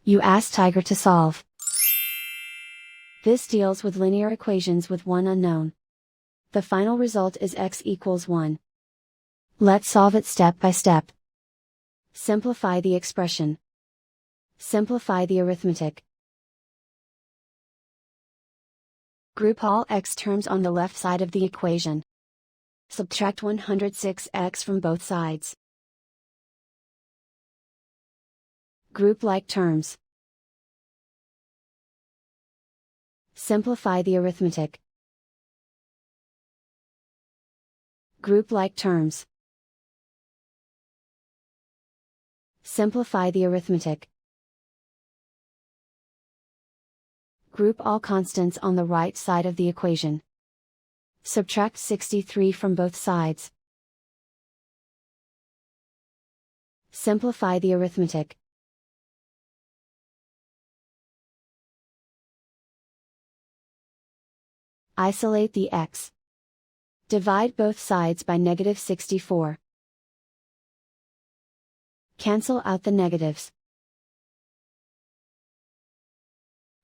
You ask Tiger to solve. This deals with linear equations with one unknown. The final result is x equals 1. Let's solve it step by step. Simplify the expression. Simplify the arithmetic. Group all x terms on the left side of the equation. Subtract 106x from both sides. Group like terms. Simplify the arithmetic. Group like terms. Simplify the arithmetic. Group all constants on the right side of the equation. Subtract 63 from both sides. Simplify the arithmetic. Isolate the x. Divide both sides by -64. Cancel out the negatives.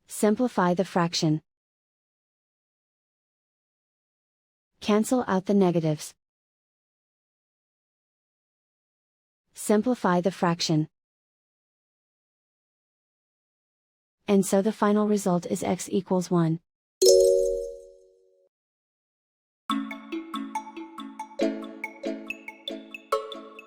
Simplify the fraction. Cancel out the negatives. Simplify the fraction. And so the final result is x equals 1.